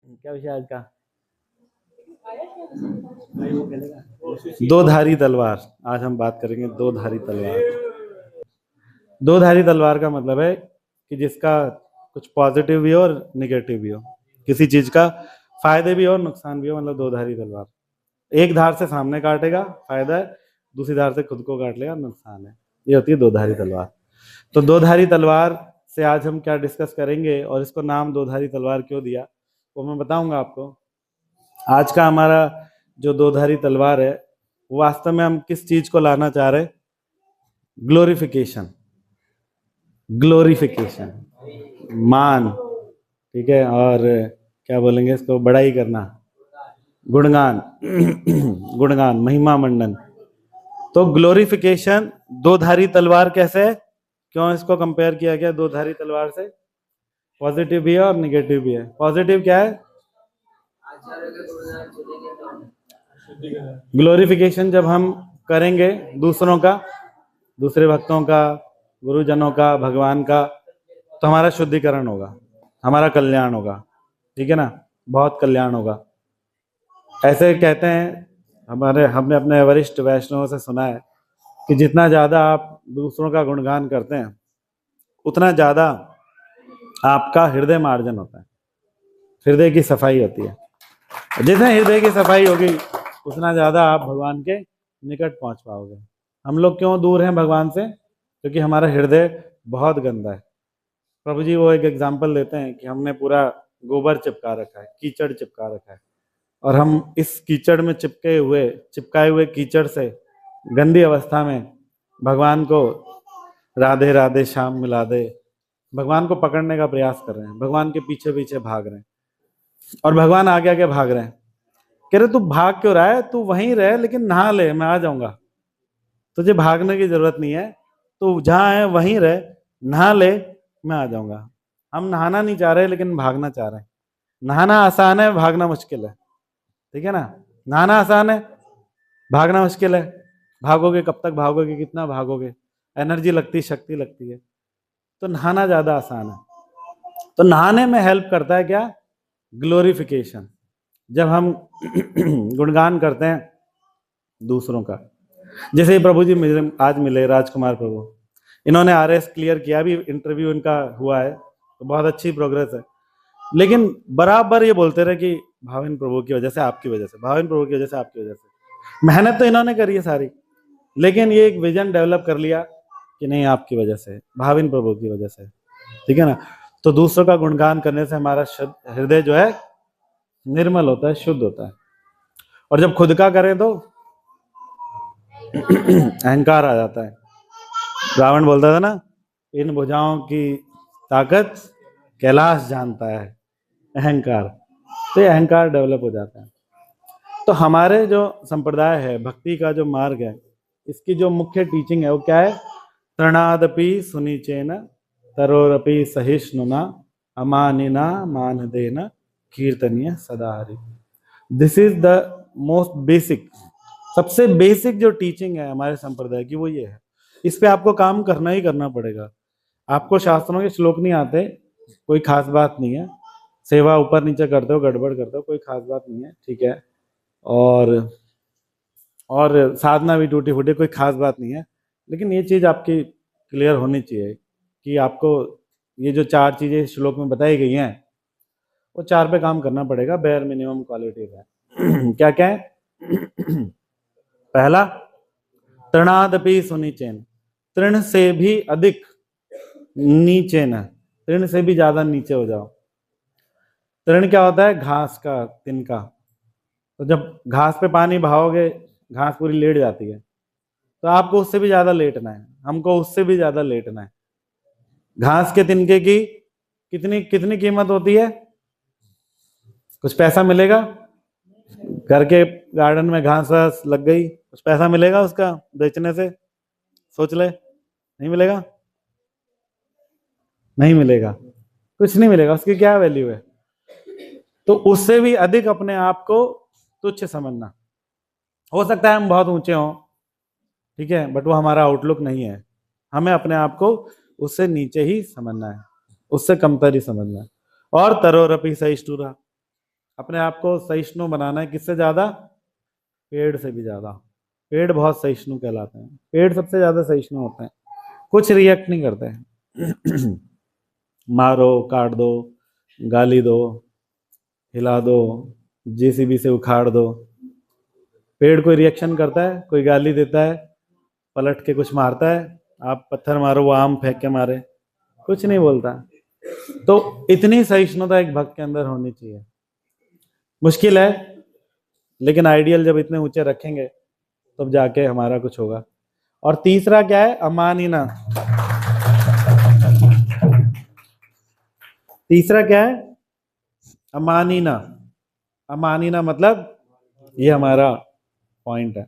क्या विषय आज का? दो धारी तलवार। आज हम बात करेंगे दो धारी तलवार। दो धारी तलवार का मतलब है कि जिसका कुछ पॉजिटिव भी हो और निगेटिव भी हो, किसी चीज का फायदे भी हो और नुकसान भी हो, मतलब दो धारी तलवार। एक धार से सामने काटेगा फायदा है, दूसरी धार से खुद को काट लेगा नुकसान है। ये होती है दो धारी तलवार। तो दो धारी तलवार से आज हम क्या डिस्कस करेंगे और इसको नाम दो धारी तलवार क्यों दिया वो मैं बताऊंगा आपको। आज का हमारा जो दो धारी तलवार है वो वास्तव में हम किस चीज को लाना चाह रहे हैं? ग्लोरिफिकेशन। ग्लोरिफिकेशन मान, ठीक है, और क्या बोलेंगे इसको, बड़ाई करना, गुणगान गुणगान, महिमा मंडन। तो ग्लोरिफिकेशन दो धारी तलवार कैसे है, क्यों इसको कंपेयर किया गया दो धारी तलवार से? पॉजिटिव भी है और निगेटिव भी है। पॉजिटिव क्या है? ग्लोरिफिकेशन जब हम करेंगे दूसरों का, दूसरे भक्तों का, गुरुजनों का, भगवान का, तो हमारा शुद्धिकरण होगा, हमारा कल्याण होगा, ठीक है ना, बहुत कल्याण होगा। ऐसे कहते हैं, हमने अपने वरिष्ठ वैष्णवों से सुना है कि जितना ज्यादा आप दूसरों का गुणगान करते हैं उतना ज्यादा आपका हृदय मार्जन होता है, हृदय की सफाई होती है। जितने हृदय की सफाई होगी उतना ज्यादा आप भगवान के निकट पहुंच पाओगे। हम लोग क्यों दूर हैं भगवान से? क्योंकि हमारा हृदय बहुत गंदा है। प्रभु जी वो एक एग्जाम्पल देते हैं कि हमने पूरा गोबर चिपका रखा है, कीचड़ चिपका रखा है, और हम इस कीचड़ में चिपकाए हुए कीचड़ से गंदी अवस्था में भगवान को राधे राधे श्याम मिला दे, भगवान को पकड़ने का प्रयास कर रहे हैं, भगवान के पीछे पीछे भाग रहे हैं, और भगवान आगे आगे भाग रहे हैं। कह रहे तू भाग क्यों रहा है, तू वहीं रह, लेकिन नहा ले, मैं आ जाऊंगा, तुझे भागने की जरूरत नहीं है, तू जहां है वहीं रह, नहा ले, मैं आ जाऊंगा। हम नहाना नहीं चाह रहे लेकिन भागना चाह रहे हैं। नहाना आसान है, भागना मुश्किल है, ठीक है ना। नहाना आसान है, भागना मुश्किल है। भागोगे कब तक भागोगे, कितना भागोगे, एनर्जी लगती, शक्ति लगती है। तो नहाना ज्यादा आसान है। तो नहाने में हेल्प करता है क्या? ग्लोरिफिकेशन। जब हम गुणगान करते हैं दूसरों का, जैसे प्रभु जी आज मिले, राजकुमार प्रभु, इन्होंने आरएस क्लियर किया, भी इंटरव्यू इनका हुआ है, तो बहुत अच्छी प्रोग्रेस है। लेकिन बराबर ये बोलते रहे कि भाविन प्रभु की वजह से, आपकी वजह से, भाविन प्रभु की वजह से, आपकी वजह से। मेहनत तो इन्होंने करी है सारी, लेकिन ये एक विजन डेवलप कर लिया कि नहीं, आपकी वजह से, भाविन प्रभु की वजह से, ठीक है ना। तो दूसरों का गुणगान करने से हमारा हृदय जो है निर्मल होता है, शुद्ध होता है। और जब खुद का करें तो अहंकार आ जाता है। रावण बोलता था ना, इन भुजाओं की ताकत कैलाश जानता है, अहंकार। तो ये अहंकार डेवलप हो जाता है। तो हमारे जो संप्रदाय है, भक्ति का जो मार्ग है, इसकी जो मुख्य टीचिंग है वो क्या है? तृणादपि सुनिचेन तरोरपि सहिष्णुना अमानिना मानदेन कीर्तनीय सदा Hari. This is the most basic, सबसे बेसिक जो टीचिंग है हमारे संप्रदाय की, वो ये है। इस पे आपको काम करना ही करना पड़ेगा। आपको शास्त्रों के श्लोक नहीं आते, कोई खास बात नहीं है। सेवा ऊपर नीचे करते हो, गड़बड़ करते हो, कोई खास बात नहीं है, ठीक है। और साधना भी टूटी फूटी, कोई खास बात नहीं है। लेकिन ये चीज आपकी क्लियर होनी चाहिए कि आपको ये जो चार चीजें श्लोक में बताई गई हैं, वो चार पे काम करना पड़ेगा, बेयर मिनिमम क्वालिटी है। क्या क्या है? पहला, तृणादपि सुनिचेन, तृण से भी अधिक नीचे न, तृण से भी ज्यादा नीचे हो जाओ। तृण क्या होता है? घास का तिनका। तो जब घास पे पानी बहाओगे, घास पूरी लेट जाती है, तो आपको उससे भी ज्यादा लेटना है, हमको उससे भी ज्यादा लेटना है। घास के तिनके की कितनी कितनी कीमत होती है? कुछ पैसा मिलेगा? घर के गार्डन में घास वास लग गई, कुछ पैसा मिलेगा उसका बेचने से? सोच ले, नहीं मिलेगा, नहीं मिलेगा, कुछ नहीं मिलेगा, उसकी क्या वैल्यू है? तो उससे भी अधिक अपने आप को तुच्छ समझना। हो सकता है हम बहुत ऊंचे हों, ठीक है, बट वो हमारा आउटलुक नहीं है। हमें अपने आप को उससे नीचे ही समझना है, उससे कमतर ही समझना है। और तरोरपि सहिष्णुरा, अपने आप को सहिष्णु बनाना है। किससे ज्यादा? पेड़ से भी ज्यादा। पेड़ बहुत सहिष्णु कहलाते हैं, पेड़ सबसे ज्यादा सहिष्णु होते हैं, कुछ रिएक्ट नहीं करते हैं। मारो, काट दो, गाली दो, हिला दो, जेसीबी से उखाड़ दो, पेड़ कोई रिएक्शन करता है? कोई गाली देता है, पलट के कुछ मारता है? आप पत्थर मारो, वो आम फेंक के मारे, कुछ नहीं बोलता। तो इतनी सहिष्णुता एक भक्त के अंदर होनी चाहिए। मुश्किल है, लेकिन आइडियल जब इतने ऊंचे रखेंगे तब जाके हमारा कुछ होगा। और तीसरा क्या है? अमानिना। तीसरा क्या है? अमानिना। अमानिना मतलब ये हमारा पॉइंट है,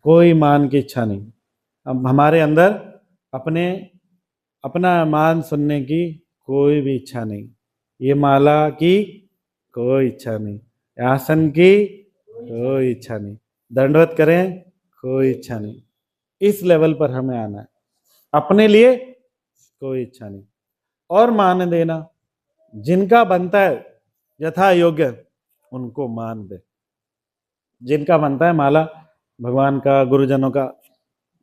कोई मान की इच्छा नहीं। अब हमारे अंदर अपना मान सुनने की कोई भी इच्छा नहीं, ये माला की कोई इच्छा नहीं, आसन की कोई इच्छा नहीं, दंडवत करें कोई इच्छा नहीं। इस लेवल पर हमें आना है, अपने लिए कोई इच्छा नहीं। और मान देना, जिनका बनता है यथा योग्य उनको मान दे। जिनका बनता है माला भगवान का, गुरुजनों का,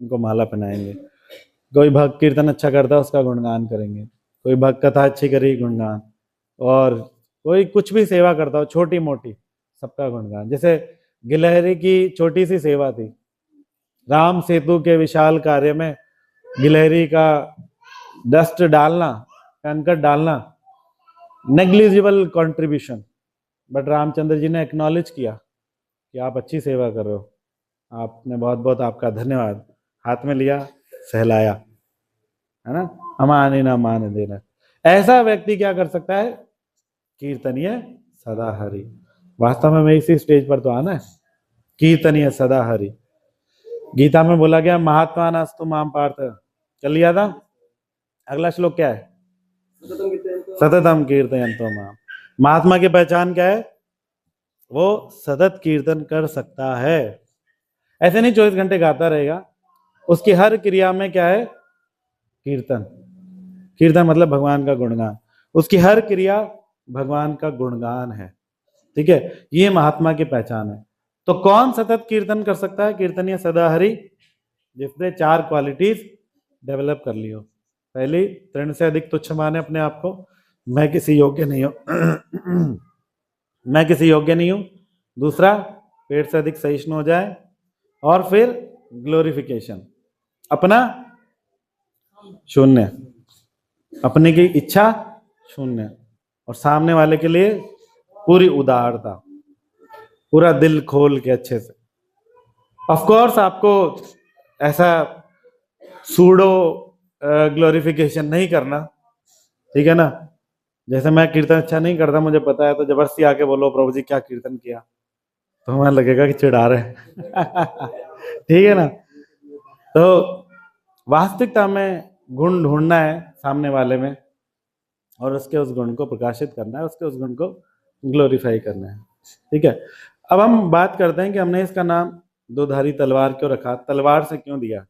उनको माला पहनाएंगे। कोई भक्त कीर्तन अच्छा करता है उसका गुणगान करेंगे, कोई भक्त कथा अच्छी करी गुणगान, और कोई कुछ भी सेवा करता हो छोटी मोटी सबका गुणगान। जैसे गिलहरी की छोटी सी सेवा थी, राम सेतु के विशाल कार्य में गिलहरी का डस्ट डालना, कंकड़ डालना, negligible contribution, but Ramchandra ji ने एक्नॉलेज किया कि आप अच्छी सेवा कर रहे हो, आपने बहुत बहुत आपका धन्यवाद, हाथ में लिया, सहलाया, है ना। अमानी ना मान देना। ऐसा व्यक्ति क्या कर सकता है? कीर्तनीय सदा हरि। वास्तव में मैं इसी स्टेज पर तो आना है, कीर्तनीय सदा हरि। गीता में बोला गया महात्मा नास्तु माम पार्थ, चल लिया था। अगला श्लोक क्या है? सततम कीर्तयन्तो माम। महात्मा की पहचान क्या है? वो सतत कीर्तन कर सकता है। ऐसे नहीं 24 घंटे गाता रहेगा, उसकी हर क्रिया में क्या है? कीर्तन। कीर्तन मतलब भगवान का गुणगान, उसकी हर क्रिया भगवान का गुणगान है। ठीक है, ये महात्मा की पहचान है। तो कौन सतत कीर्तन कर सकता है? कीर्तनीय सदा हरि, जिसने 4 क्वालिटीज डेवलप कर ली हो। पहली, तृण से अधिक तुच्छ माने अपने आप को, मैं किसी योग्य नहीं हूं, मैं किसी योग्य नहीं हूं। दूसरा, पेड़ से अधिक सहिष्णु हो जाए। और फिर ग्लोरिफिकेशन, अपना शून्य, अपने की इच्छा शून्य, और सामने वाले के लिए पूरी उदारता, पूरा दिल खोल के अच्छे से। ऑफ कोर्स आपको ऐसा सूडो ग्लोरिफिकेशन नहीं करना, ठीक है ना। जैसे मैं कीर्तन अच्छा नहीं करता, मुझे पता है, तो जबरदस्ती आके बोलो प्रभु जी क्या कीर्तन किया, तो हमें लगेगा कि चिढ़ा रहे ठीक है ना। तो वास्तविकता में गुण ढूंढना है सामने वाले में, और उसके उस गुण को प्रकाशित करना है, उसके उस गुण को ग्लोरीफाई करना है। ठीक है, अब हम बात करते हैं कि हमने इसका नाम दोधारी तलवार क्यों रखा, तलवार से क्यों दिया।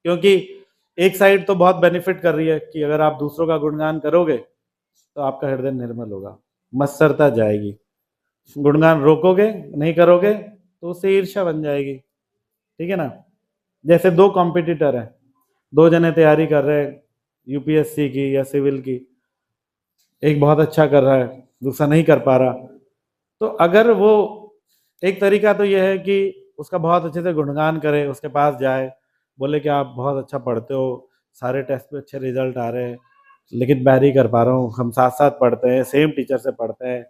क्योंकि एक साइड तो बहुत बेनिफिट कर रही है कि अगर आप दूसरों का गुणगान करोगे तो आपका हृदय निर्मल होगा, मत्सरता जाएगी। गुणगान रोकोगे, नहीं करोगे, तो उससे ईर्ष्या बन जाएगी। ठीक है ना। जैसे 2 कॉम्पिटिटर हैं, 2 जने तैयारी कर रहे हैं यूपीएससी की या सिविल की, एक बहुत अच्छा कर रहा है, दूसरा नहीं कर पा रहा। तो अगर वो, एक तरीका तो यह है कि उसका बहुत अच्छे से गुणगान करे, उसके पास जाए, बोले कि आप बहुत अच्छा पढ़ते हो, सारे टेस्ट में अच्छे रिजल्ट आ रहे हैं, लेकिन मैं नहीं कर पा रहा हूँ, हम साथ साथ पढ़ते हैं, सेम टीचर से पढ़ते हैं,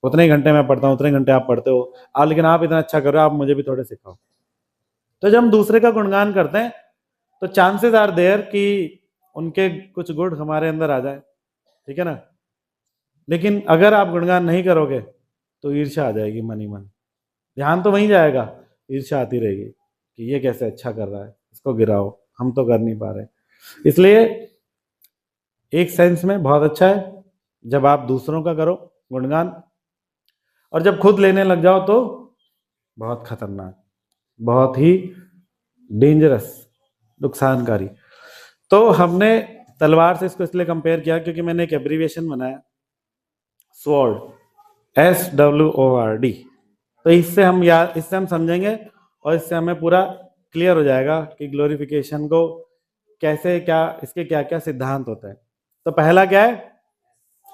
उतने घंटे मैं पढ़ता हूँ उतने घंटे आप पढ़ते हो, लेकिन आप इतना अच्छा कर रहे हो, आप मुझे भी थोड़े सिखाओ। तो जब हम दूसरे का गुणगान करते हैं तो चांसेस आर देयर कि उनके कुछ गुण हमारे अंदर आ जाए। ठीक है ना। लेकिन अगर आप गुणगान नहीं करोगे तो ईर्ष्या आ जाएगी मन ही मन, ध्यान तो वहीं जाएगा, ईर्ष्या आती रहेगी कि ये कैसे अच्छा कर रहा है, इसको गिराओ, हम तो कर नहीं पा रहे। इसलिए एक सेंस में बहुत अच्छा है जब आप दूसरों का करो गुणगान, और जब खुद लेने लग जाओ तो बहुत खतरनाक, बहुत ही डेंजरस, नुकसानकारी। तो हमने तलवार से इसको इसलिए कंपेयर किया क्योंकि मैंने एक एब्रीविएशन बनाया, स्वॉर्ड, SWORD। तो इससे हम समझेंगे और इससे हमें पूरा क्लियर हो जाएगा कि ग्लोरिफिकेशन को कैसे, क्या इसके क्या क्या सिद्धांत होते हैं। तो पहला क्या है?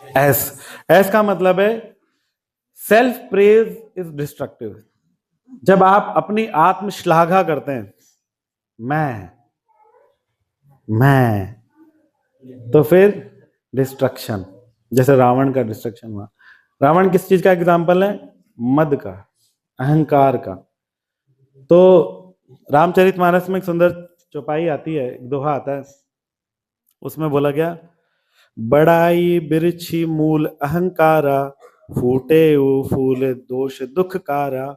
एस का मतलब है सेल्फ प्रेज इज डिस्ट्रक्टिव। जब आप अपनी आत्म श्लाघा करते हैं, मैं, तो फिर डिस्ट्रक्शन, जैसे रावण का डिस्ट्रक्शन हुआ। रावण किस चीज का एग्जाम्पल है? मद का, अहंकार का। तो रामचरितमानस में एक सुंदर चौपाई आती है, एक दोहा आता है, उसमें बोला गया, बड़ाई बिरछी मूल अहंकारा, फूटे फूल दोष दुख कारा,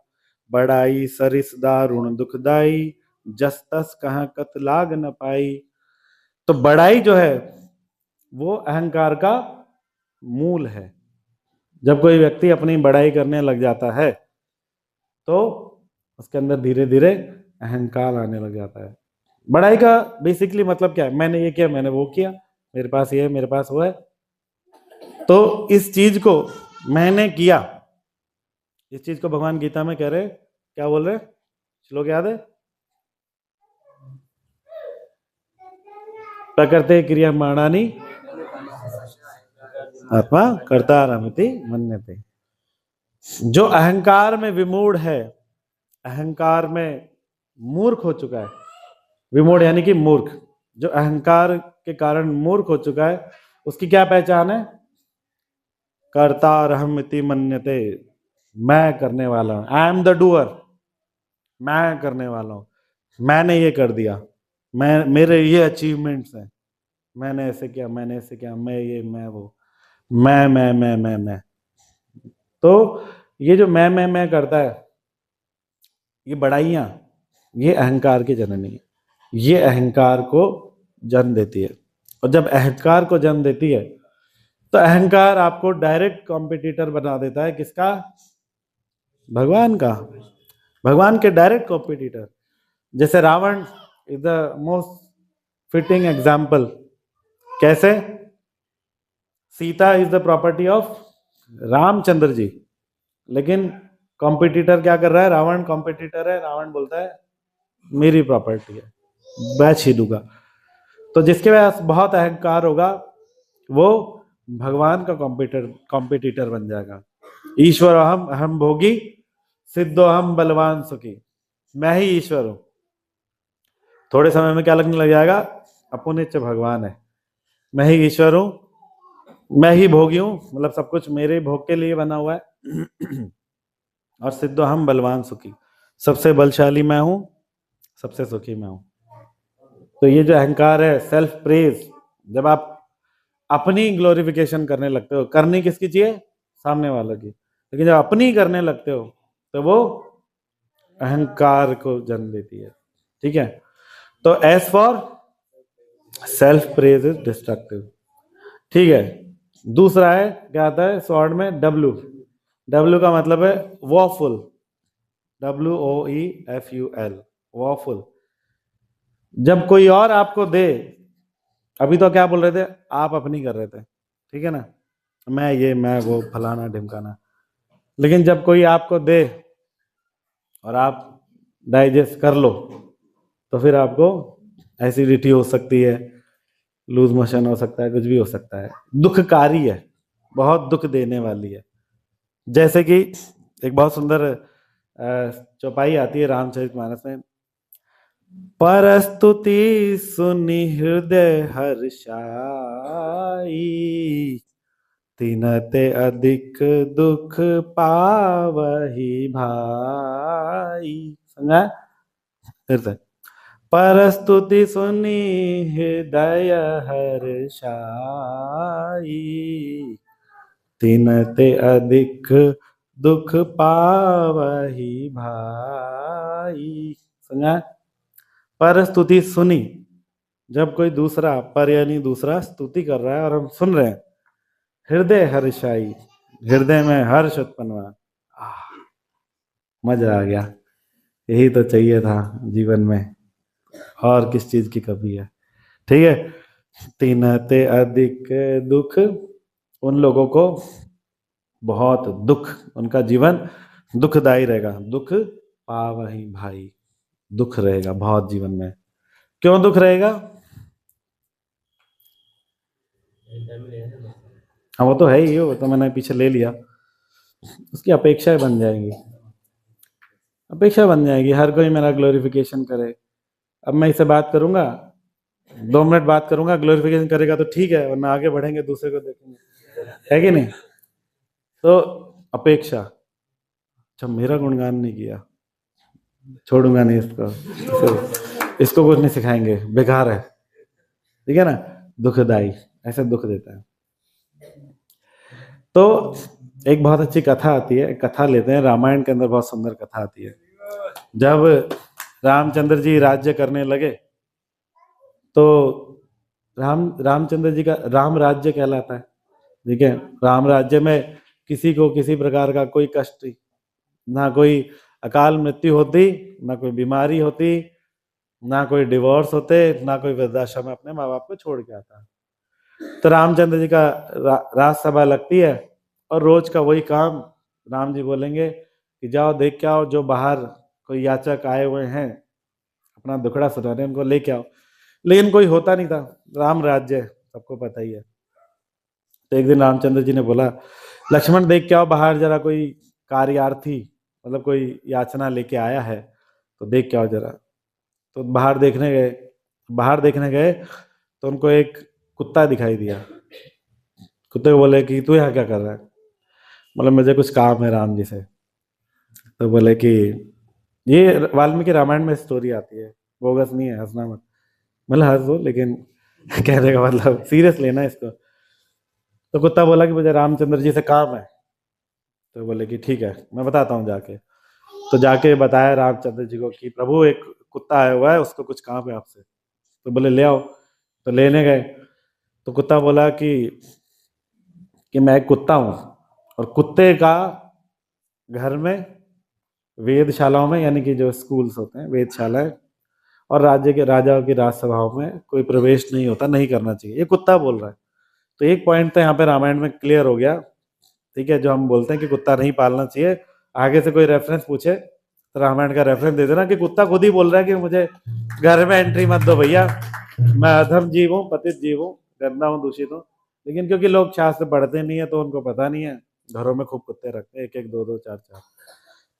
बड़ाई सरिस दारुण दुखदाई, जस तस कहाँ कत लाग न पाई। तो बड़ाई जो है वो अहंकार का मूल है। जब कोई व्यक्ति अपनी बड़ाई करने लग जाता है तो उसके अंदर धीरे धीरे अहंकार आने लग जाता है। बड़ाई का बेसिकली मतलब क्या है? मैंने ये किया, मैंने वो किया, मेरे पास ये है, मेरे पास वो है। तो इस चीज को मैंने किया, इस चीज को भगवान गीता में कह रहे, क्या बोल रहे? श्लोक याद है? प्रकृते क्रियमाणानि आत्मा कर्तारमिति मन्यते। जो अहंकार में विमूढ़ है, अहंकार में मूर्ख हो चुका है, विमूढ़ यानी कि मूर्ख, जो अहंकार के कारण मूर्ख हो चुका है, उसकी क्या पहचान है? कर्तारहमिति मन्यते, मैं करने वाला हूं, आई एम द डूअर, मैं करने वाला हूं, मैंने ये कर दिया, मेरे ये अचीवमेंट्स हैं, मैंने ऐसे किया, मैंने ऐसे किया, मैं ये, मैं वो, मैं। तो ये जो मैं करता है, ये बड़ाइयां, ये अहंकार की जननी है, ये अहंकार को जन्म देती है। और जब अहंकार को जन्म देती है तो अहंकार आपको डायरेक्ट कॉम्पिटिटर बना देता है। किसका? भगवान का, भगवान के डायरेक्ट कॉम्पिटिटर। जैसे Ravan is the most fitting example. कैसे? Sita is the property of Ramchandra ji, लेकिन कॉम्पिटिटर क्या कर रहा है? रावण कॉम्पिटिटर है, रावण बोलता है मेरी प्रॉपर्टी है, मैं छीनूंगा। तो जिसके पास बहुत अहंकार होगा वो भगवान का कॉम्पिटिटर बन जाएगा। ईश्वर अहम, अहम भोगी, सिद्धो हम बलवान सुखी, मैं ही ईश्वर हूं। थोड़े समय में क्या लगने लग जाएगा? अपुनिच भगवान है, मैं ही ईश्वर हूं, मैं ही भोगी हूं, मतलब सब कुछ मेरे भोग के लिए बना हुआ है। और सिद्धो हम बलवान सुखी, सबसे बलशाली मैं हूं, सबसे सुखी मैं हूं। तो ये जो अहंकार है, सेल्फ प्रेज, जब आप अपनी ग्लोरिफिकेशन करने लगते हो, करनी किसकी चाहिए? सामने वालों की, लेकिन जब अपनी करने लगते हो तो वो अहंकार को जन्म देती है। ठीक है? तो S for self praise is destructive. ठीक है? दूसरा है, क्या आता है स्वॉर्ड में? डब्ल्यू। डब्ल्यू का मतलब है वॉफुल, WOEFUL, वॉफुल। जब कोई और आपको दे, अभी तो क्या बोल रहे थे? आप अपनी कर रहे थे, ठीक है ना, मैं ये, मैं वो, फलाना ढिमकाना। लेकिन जब कोई आपको दे और आप डाइजेस्ट कर लो तो फिर आपको एसिडिटी हो सकती है, लूज मोशन हो सकता है, कुछ भी हो सकता है, दुखकारी है, बहुत दुख देने वाली है। जैसे कि एक बहुत सुंदर चौपाई आती है रामचरितमानस में, परस्तुति सुनि हृदय हर्षाई, तिनते अधिक दुख पावही भाई। समझा? फिर से, परस्तुति सुनि हृदय हर्षाई, तिनते अधिक दुख पावही भाई। समझा? पर स्तुति सुनी, जब कोई दूसरा, पर यानी दूसरा, स्तुति कर रहा है और हम सुन रहे हैं, हृदय हर्षाई, हृदय में हर्ष उत्पन्न हुआ, मजा आ गया, यही तो चाहिए था जीवन में, और किस चीज की कमी है। ठीक है? तिनते अधिक दुख, उन लोगों को बहुत दुख, उनका जीवन दुखदायी रहेगा। दुख पावही भाई, दुख रहेगा बहुत जीवन में। क्यों दुख रहेगा? हाँ वो तो है ही, वो तो मैंने पीछे ले लिया। उसकी अपेक्षाएं बन जाएंगी, अपेक्षा बन जाएगी, हर कोई मेरा ग्लोरिफिकेशन करे। अब मैं इससे बात करूंगा, 2 मिनट बात करूंगा, ग्लोरिफिकेशन करेगा तो ठीक है, वरना आगे बढ़ेंगे, दूसरे को देखेंगे, है कि नहीं? तो अपेक्षा, अच्छा मेरा गुणगान नहीं किया, छोड़ूंगा नहीं इसको कुछ नहीं सिखाएंगे, बेकार है, ठीक है ना? दुखदाई, ऐसे दुख देता है। तो एक बहुत अच्छी कथा आती है, कथा लेते हैं, रामायण के अंदर बहुत सुंदर कथा आती है। जब रामचंद्र जी राज्य करने लगे तो रामचंद्र जी का राम राज्य कहलाता है, ठीक है? राम राज्य में किसी को किसी प्रकार का कोई कष्ट, ना कोई अकाल मृत्यु होती, ना कोई बीमारी होती, ना कोई डिवोर्स होते, ना कोई वृद्धाश्रम में अपने माँ बाप को छोड़ के आता। तो रामचंद्र जी का राजसभा लगती है और रोज का वही काम, राम जी बोलेंगे कि जाओ देख के आओ, जो बाहर कोई याचक आए हुए हैं अपना दुखड़ा सुनाने, उनको लेके आओ। लेकिन कोई होता नहीं था, राम राज्य सबको पता ही है। तो एक दिन रामचंद्र जी ने बोला, लक्ष्मण देख के आओ बाहर जरा, कोई कार्यार्थी मतलब कोई याचना लेके आया है, तो देख के आओ जरा। तो बाहर देखने गए तो उनको एक कुत्ता दिखाई दिया। कुत्ते को बोले कि तू यहाँ क्या कर रहा है? मतलब मुझे कुछ काम है राम जी से। तो बोले कि ये वाल्मीकि रामायण में स्टोरी आती है, बोगस नहीं है, हंसना मत, मतलब हंस दो लेकिन कहने का मतलब सीरियस लेना इसको। तो कुत्ता बोला कि मुझे रामचंद्र जी से काम है। तो बोले कि ठीक है मैं बताता हूँ जाके। तो जाके बताया रामचंद्र जी को कि प्रभु एक कुत्ता आया हुआ है, उसको कुछ काम है आपसे। तो बोले ले आओ। तो लेने गए तो कुत्ता बोला कि मैं एक कुत्ता हूँ, और कुत्ते का घर में, वेदशालाओं में, यानी कि जो स्कूल्स होते हैं वेदशालाएं, और राज्य के राजाओं की राजसभाओं में कोई प्रवेश नहीं होता, नहीं करना चाहिए। ये कुत्ता बोल रहा है। तो एक पॉइंट तो यहाँ पे रामायण में क्लियर हो गया, ठीक है? जो हम बोलते हैं कि कुत्ता नहीं पालना चाहिए, आगे से कोई रेफरेंस पूछे तो रामायण का रेफरेंस दे देना कि कुत्ता खुद ही बोल रहा है कि मुझे घर में एंट्री मत दो भैया, मैं अधम जीव हूँ, पतित जीव हूँ, गंदा हूँ, दूषित हूँ। लेकिन क्योंकि लोग शास्त्र पढ़ते नहीं है तो उनको पता नहीं है, घरों में खूब कुत्ते रखते हैं, एक एक, दो दो, चार चार,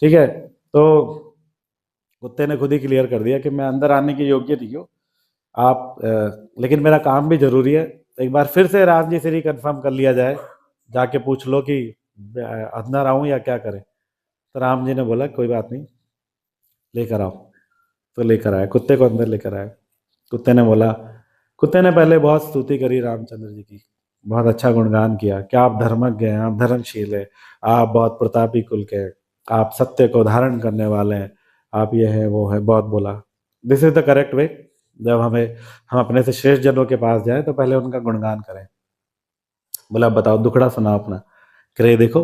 ठीक है? तो कुत्ते ने खुद ही क्लियर कर दिया कि मैं अंदर आने के योग्य नहीं हूँ, आप लेकिन मेरा काम भी जरूरी है। एक बार फिर से राम जी से रिकन्फर्म कर लिया जाए, जाके पूछ लो कि अंदर आऊं या क्या करें। तो राम जी ने बोला कोई बात नहीं, लेकर आओ। तो लेकर आए, कुत्ते को अंदर लेकर आए। कुत्ते ने पहले बहुत स्तुति करी रामचंद्र जी की, बहुत अच्छा गुणगान किया कि आप धर्मज्ञ हैं, आप धर्मशील है, आप बहुत प्रतापी कुल के हैं, आप सत्य को धारण करने वाले हैं, आप ये है वो है, बहुत बोला। This is the correct way. जब हम अपने से श्रेष्ठ जनों के पास जाए तो पहले उनका गुणगान करें। बोला बताओ दुखड़ा सुनाओ अपना। करे देखो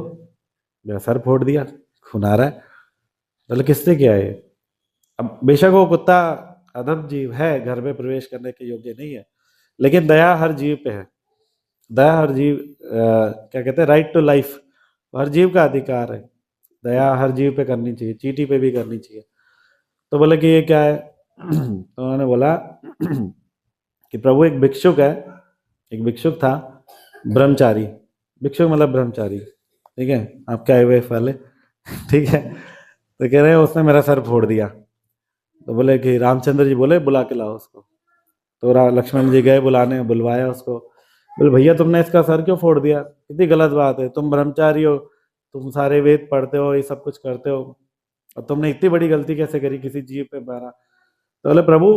मेरा सर फोड़ दिया, खून आ रहा है। बोले किसने किया ये? अब बेशक वो कुत्ता अधम जीव है, घर में प्रवेश करने के योग्य नहीं है, लेकिन दया हर जीव पे है। दया हर जीव क्या कहते हैं, राइट टू लाइफ, हर जीव का अधिकार है। दया हर जीव पे करनी चाहिए, चींटी पे भी करनी चाहिए। तो बोले कि ये क्या है? तो उन्होंने बोला कि प्रभु एक भिक्षुक है, एक भिक्षुक था, ब्रह्मचारी, भिक्षुक मतलब ब्रह्मचारी, ठीक है? आपके आए हुए वाले ठीक है? तो कह रहे हैं उसने मेरा सर फोड़ दिया। तो बोले कि रामचंद्र जी बोले बुला के लाओ उसको। तो लक्ष्मण जी गए बुलाने, बुलवाया उसको। बोले भैया तुमने इसका सर क्यों फोड़ दिया? कितनी गलत बात है, तुम ब्रह्मचारी हो, तुम सारे वेद पढ़ते हो, ये सब कुछ करते हो, और तुमने इतनी बड़ी गलती कैसे करी, किसी जीव पे मारा? तो बोले प्रभु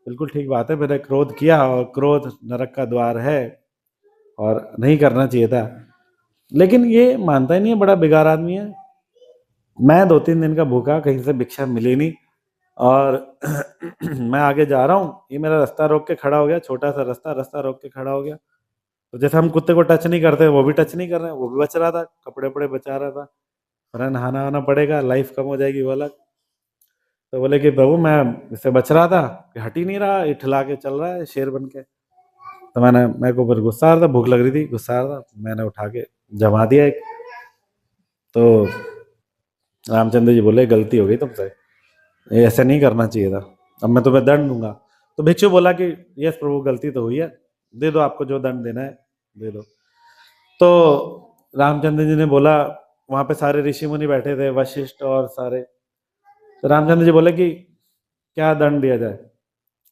बिल्कुल ठीक बात है, मैंने क्रोध किया, और क्रोध नरक का द्वार है और नहीं करना चाहिए था। लेकिन ये मानता ही नहीं है, बड़ा बेकार आदमी है। मैं 2-3 दिन का भूखा, कहीं से भिक्षा मिली नहीं, और मैं आगे जा रहा हूँ, ये मेरा रास्ता रोक के खड़ा हो गया, छोटा सा रास्ता रोक के खड़ा हो गया। तो जैसे हम कुत्ते को टच नहीं करते, वो भी टच नहीं कर रहे हैं, वो भी बच रहा था, कपड़े वपड़े बचा रहा था। अरे नहाना वहाना पड़ेगा, लाइफ कम हो जाएगी, वो अलग। तो बोले कि प्रभु मैं इससे बच रहा था, कि हट ही नहीं रहा, इठला के चल रहा है शेर बन के। तो मेरे को फिर गुस्सा आ रहा था, भूख लग रही थी, गुस्सा आ रहा था, मैंने उठा के जमा दिया एक। तो रामचंद्र जी बोले गलती हो गई तुमसे, ये ऐसा नहीं करना चाहिए था, अब मैं तुम्हें दंड दूंगा। तो भिक्षु बोला कि यस प्रभु, गलती तो हुई है, दे दो, आपको जो दंड देना है दे दो। तो रामचंद्र जी ने बोला, वहां पे सारे ऋषि मुनि बैठे थे, वशिष्ठ और सारे। तो रामचंद्र जी बोले कि क्या दंड दिया जाए?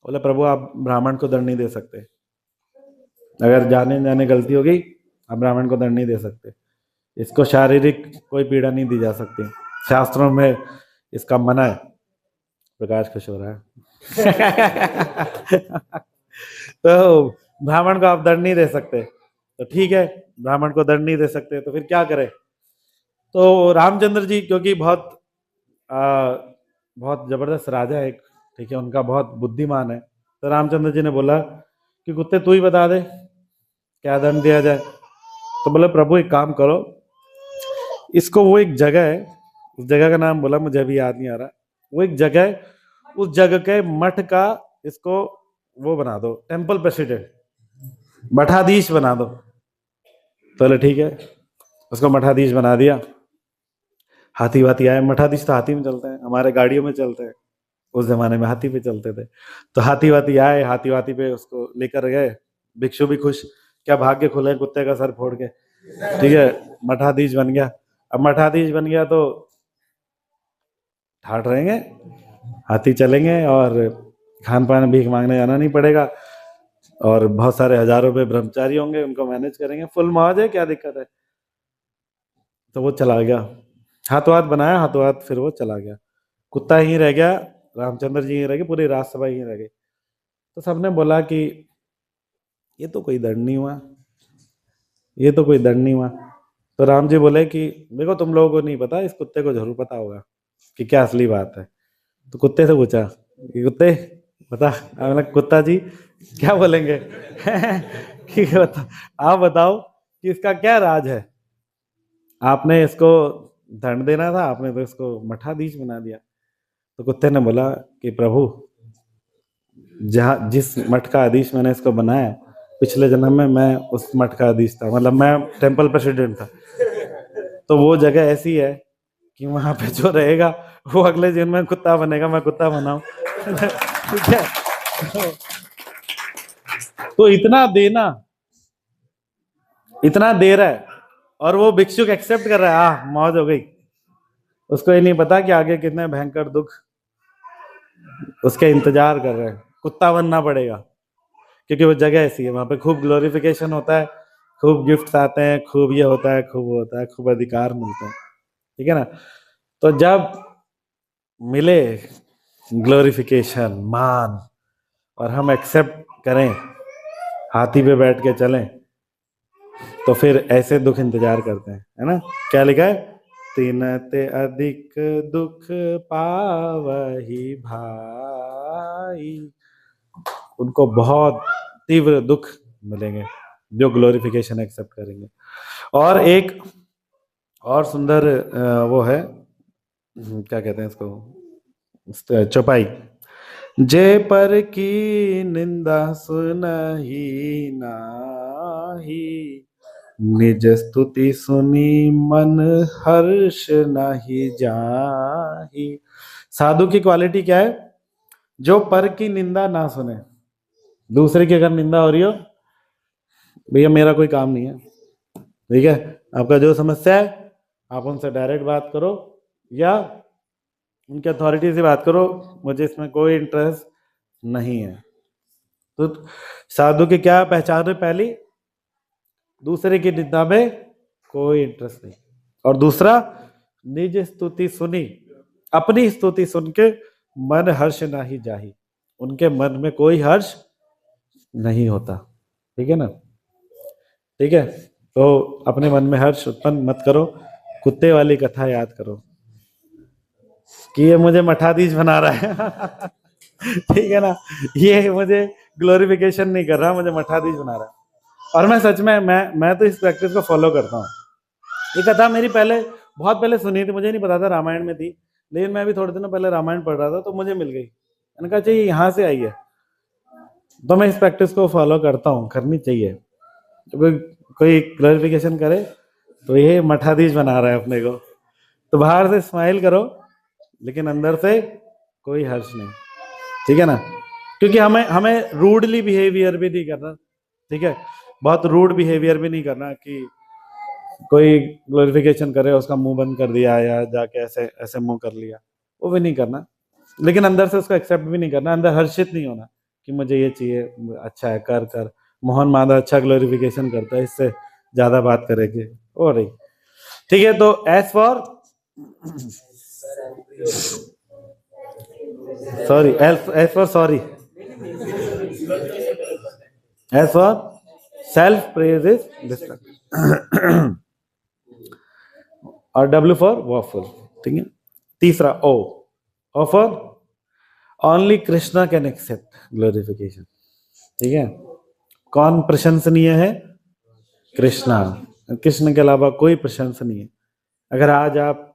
बोले प्रभु आप ब्राह्मण को दंड नहीं दे सकते, अगर जाने जाने गलती हो गई आप ब्राह्मण को दंड नहीं दे सकते, इसको शारीरिक कोई पीड़ा नहीं दी जा सकती, शास्त्रों में इसका मना है। प्रकाश खुश हो रहा है। तो ब्राह्मण को आप दंड नहीं दे सकते, तो ठीक है, ब्राह्मण को दंड नहीं दे सकते तो फिर क्या करें? तो रामचंद्र जी क्योंकि बहुत जबरदस्त राजा है, ठीक है, उनका बहुत बुद्धिमान है, तो रामचंद्र जी ने बोला कि कुत्ते तू ही बता दे क्या दंड दिया जाए। तो बोले प्रभु एक काम करो, इसको वो एक जगह है, उस जगह का नाम बोला, मुझे अभी याद नहीं आ रहा, वो एक जगह है, उस जगह के मठ का इसको वो बना दो, टेम्पल प्रेसिडेंट, मठाधीश बना दो। तो बोले ठीक है, उसको मठाधीश बना दिया। हाथी वाथी आए, मठाधीश तो हाथी में चलते हैं, हमारे गाड़ियों में चलते हैं, उस जमाने में हाथी पे चलते थे। तो हाथी वाथी आए, हाथी वाथी पे उसको लेकर गए, भिक्षु भी खुश, क्या भाग्य खुले कुत्ते का सर फोड़ के, ठीक है, मठाधीश बन गया। अब मठाधीश बन गया तो ठाट रहेंगे, हाथी चलेंगे और खान पान भीख मांगने जाना नहीं पड़ेगा, और बहुत सारे हजारों रुपए ब्रह्मचारी होंगे, उनको मैनेज करेंगे, फुल मौज है, क्या दिक्कत है। तो वो चला गया, हाथों हाथ बनाया, हाथों हाथ फिर वो चला गया, कुत्ता ही रह गया, रामचंद्र जी ही रह गए, पूरी राजसभा ही रह गई। तो सबने बोला कि ये तो कोई दंड नहीं हुआ, ये तो कोई दंड नहीं हुआ। तो राम जी बोले कि देखो तुम लोगों को नहीं पता, इस कुत्ते को जरूर पता होगा कि क्या असली बात है। तो कुत्ते से पूछा कि कुत्ते बता, बोला कुत्ता जी क्या बोलेंगे? कि बता, आप बताओ कि इसका क्या राज है, आपने इसको दंड देना था, आपने तो इसको मठाधीश बना दिया। तो कुत्ते ने बोला कि प्रभु, जहाँ जिस मठ का अधीश मैंने इसको बनाया, पिछले जन्म में मैं उस मठ का अधीश था, मतलब मैं टेम्पल प्रेसिडेंट था। तो वो जगह ऐसी है कि वहां पे जो रहेगा वो अगले जन्म में कुत्ता बनेगा, मैं कुत्ता बनाऊं। ठीक है, तो इतना देना, इतना दे रहा है, और वो भिक्षुक एक्सेप्ट कर रहा है, मौज हो गई। उसको ये नहीं पता कि आगे कितने भयंकर दुख उसके इंतजार कर रहे हैं, कुत्ता बनना पड़ेगा, क्योंकि वो जगह ऐसी है, वहां पे खूब ग्लोरिफिकेशन होता है, खूब गिफ्ट्स आते हैं, खूब ये होता है, खूब वो होता है, खूब अधिकार मिलते हैं, ठीक है ना। तो जब मिले ग्लोरिफिकेशन, मान, और हम एक्सेप्ट करें, हाथी पे बैठ के चलें, तो फिर ऐसे दुख इंतजार करते हैं, है ना। क्या लिखा है? तिनते अधिक दुख पावही भाई, उनको बहुत तीव्र दुख मिलेंगे जो ग्लोरिफिकेशन एक्सेप्ट करेंगे। और एक और सुंदर वो है, क्या कहते हैं इसको, चौपाई, जे पर की निंदा सुनहि नाही, निज स्तुति सुनी मन हर्ष नहीं जाहि। साधु की क्वालिटी क्या है? जो पर की निंदा ना सुने। दूसरे की अगर निंदा हो रही हो, भैया मेरा कोई काम नहीं है, ठीक है, आपका जो समस्या है आप उनसे डायरेक्ट बात करो, या उनके अथॉरिटी से बात करो, मुझे इसमें कोई इंटरेस्ट नहीं है। तो साधु की क्या पहचान है? पहली, दूसरे की निंदा में कोई इंटरेस्ट नहीं, और दूसरा, निज स्तुति सुनी, अपनी स्तुति सुन के मन हर्ष नाही जाही, उनके मन में कोई हर्ष नहीं होता, ठीक है ना। ठीक है, तो अपने मन में हर्ष उत्पन्न मत करो, कुत्ते वाली कथा याद करो कि ये मुझे मठाधीश बना रहा है। ठीक है ना, ये मुझे ग्लोरिफिकेशन नहीं कर रहा, मुझे मठाधीश बना रहा है। और मैं सच में मैं तो इस प्रैक्टिस को फॉलो करता हूँ। ये कथा मेरी पहले, बहुत पहले सुनी थी, मुझे नहीं पता था रामायण में थी, लेकिन मैं भी थोड़े दिनों पहले रामायण पढ़ रहा था तो मुझे मिल गई, मैंने कहा चाहिए यहाँ से आई है, तो मैं इस प्रैक्टिस को फॉलो करता हूँ, करनी चाहिए। तो कोई क्लैरिफिकेशन करे तो ये मठाधीश बना रहा है अपने को, तो बाहर से स्माइल करो लेकिन अंदर से कोई हर्ष नहीं, ठीक है ना। क्योंकि हमें हमें रूडली बिहेवियर भी नहीं करना, ठीक है, बहुत रूड बिहेवियर भी नहीं करना कि कोई ग्लोरिफिकेशन करे उसका मुंह बंद कर दिया या जाके ऐसे ऐसे मुंह कर लिया, वो भी नहीं करना। लेकिन अंदर से उसको एक्सेप्ट भी नहीं करना, अंदर हर्षित नहीं होना कि मुझे ये चाहिए, अच्छा है, कर कर। मोहन माधव अच्छा ग्लोरिफिकेशन करता है, इससे ज्यादा बात करेगी और रही, ठीक है। तो S for sorry, S for sorry, S for self praise is destructive, और W फॉर वॉफुल, ठीक है। तीसरा O for only Krishna can accept glorification, ठीक है। कौन प्रशंसनीय है? कृष्णा, कृष्ण के अलावा कोई प्रशंसनीय है। अगर आज आप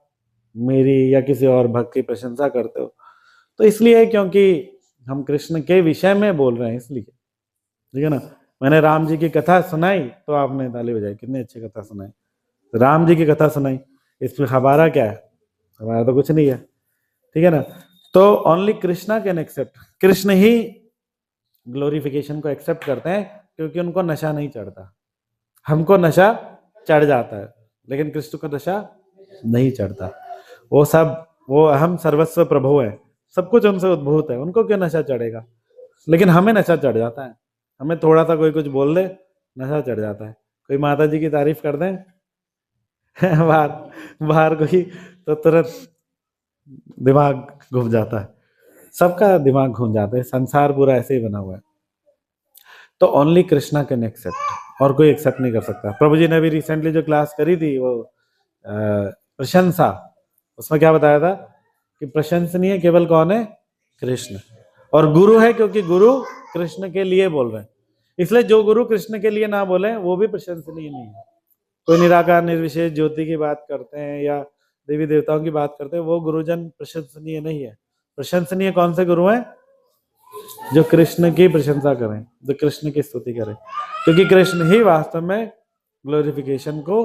मेरी या किसी और भक्त की प्रशंसा करते हो तो इसलिए क्योंकि हम कृष्ण के विषय में बोल रहे हैं, इसलिए, ठीक है ना। मैंने राम जी की कथा सुनाई तो आपने ताली बजाई, कितनी अच्छी कथा सुनाई, राम जी की कथा सुनाई, इसमें हमारा क्या है? हमारा तो कुछ नहीं है, ठीक है ना। तो only Krishna can accept, Krishna ही ग्लोरिफिकेशन को एक्सेप्ट करते हैं क्योंकि उनको नशा नहीं चढ़ता। हमको नशा चढ़ जाता है लेकिन कृष्ण को नशा नहीं चढ़ता। वो सब, वो अहम सर्वस्व प्रभु है, सब कुछ उनसे उद्भूत है, उनको क्यों नशा चढ़ेगा? लेकिन हमें नशा चढ़ जाता है, हमें थोड़ा सा कोई कुछ बोल दे नशा चढ़ जाता है। कोई माता जी की तारीफ कर दें बाहर बाहर कोई, तो तुरंत दिमाग घूम जाता है, सबका दिमाग घूम जाता है, संसार पूरा ऐसे ही बना हुआ है। तो ओनली कृष्णा कैन एक्सेप्ट, और कोई एक्सेप्ट नहीं कर सकता। प्रभु जी ने अभी रिसेंटली जो क्लास करी थी वो प्रशंसा, उसमें क्या बताया था कि प्रशंसनीय केवल कौन है? कृष्ण, और गुरु है क्योंकि गुरु कृष्ण के लिए बोल रहे हैं, इसलिए जो गुरु कृष्ण के लिए ना बोले वो भी प्रशंसनीय नहीं है। कोई निराकार निर्विशेष ज्योति की बात करते हैं या देवी देवताओं की बात करते हैं, वो गुरुजन प्रशंसनीय नहीं है। प्रशंसनीय कौन से गुरु हैं? जो कृष्ण की प्रशंसा करें, जो कृष्ण की स्तुति करें, क्योंकि कृष्ण ही वास्तव में ग्लोरिफिकेशन को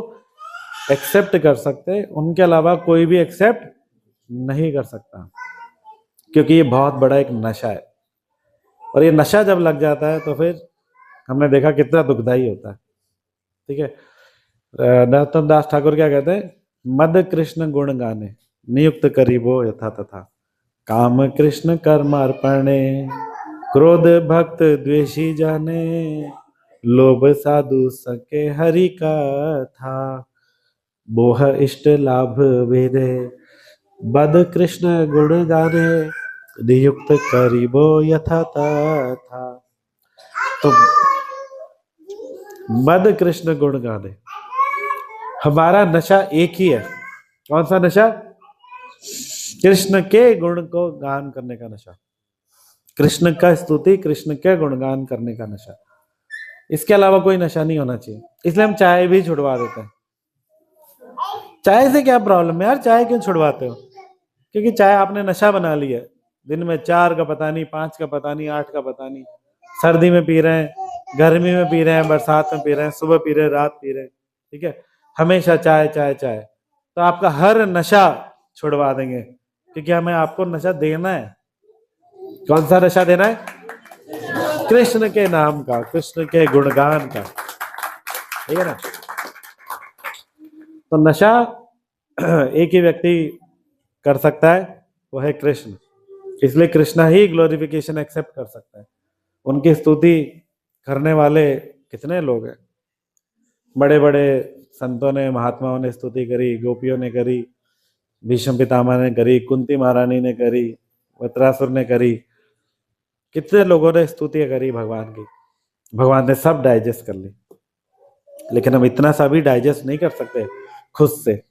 एक्सेप्ट कर सकते हैं, उनके अलावा कोई भी एक्सेप्ट नहीं कर सकता, क्योंकि ये बहुत बड़ा एक नशा है। और ये नशा जब लग जाता है तो फिर हमने देखा कितना दुखदाई होता है, ठीक है। नरोत्तम दास ठाकुर क्या कहते हैं? मद कृष्ण गुण गाने नियुक्त करीबो यथा तथा, काम कृष्ण कर्मार्पणे, क्रोध भक्त द्वेषी जाने, लोभ साधु सके हरि का था, बोह इष्ट लाभ वेदे, बद कृष्ण गुण गाने नियुक्त करीबो यथा तथा। तो बद कृष्ण गुण गाने, हमारा नशा एक ही है। कौन सा नशा? कृष्ण के गुण को गान करने का नशा, कृष्ण का स्तुति, कृष्ण के गुणगान करने का नशा। इसके अलावा कोई नशा नहीं होना चाहिए। इसलिए हम चाय भी छुड़वा देते हैं। चाय से क्या प्रॉब्लम है यार? चाय क्यों छुड़वाते हो? क्योंकि चाय आपने नशा बना लिया है। दिन में 4 का पता नहीं, 5 का पता नहीं, 8 का पता नहीं, सर्दी में पी रहे हैं, गर्मी में पी रहे हैं, बरसात में पी रहे हैं, सुबह पी रहे हैं, रात पी रहे हैं, ठीक है, हमेशा चाय चाय चाय। तो आपका हर नशा छुड़वा देंगे, क्योंकि हमें आपको नशा देना है। कौन सा नशा देना है? कृष्ण के नाम का, कृष्ण के गुणगान का, ठीक है ना। तो नशा एक ही व्यक्ति कर सकता है, वो है कृष्ण। इसलिए कृष्ण ही ग्लोरिफिकेशन एक्सेप्ट कर सकता है। उनकी स्तुति करने वाले कितने लोग हैं? बड़े बड़े संतों ने, महात्माओं ने स्तुति करी, गोपियों ने करी, भीष्म पितामह ने करी, कुंती महारानी ने करी, वत्रासुर ने करी, कितने लोगों ने स्तुति करी भगवान की। भगवान ने सब डाइजेस्ट कर ली, लेकिन हम इतना सा भी डाइजेस्ट नहीं कर सकते खुद से।